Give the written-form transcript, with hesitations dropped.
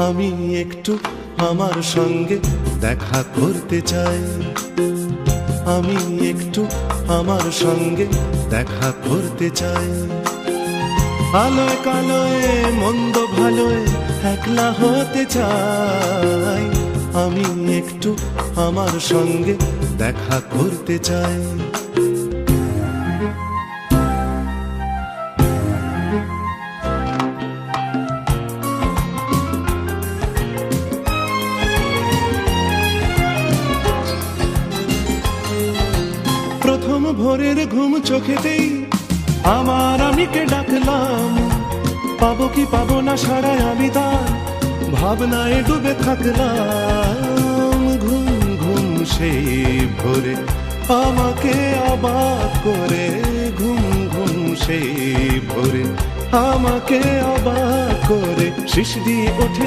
আমি একটু আমার সঙ্গে দেখা করতে চাই। আমি একটু আমার সঙ্গে দেখা করতে চাই। আলোয় কালোয় মন্দ ভালোয় একলা হতে চাই। আমি একটু আমার সঙ্গে দেখা করতে চাই। প্রথম ভোরের ঘুম চোখেতেই আমার আমিকে ডাকলাম। পাবো কি পাবো না সারায় আমি তার ভাবনায় ডুবে থাকলাম। ঘুম ঘুম সেই ভোরে আমাকে অবাক করে, ঘুম ঘুম সেই ভোরে আমাকে অবাক করে শিস দিয়ে ওঠে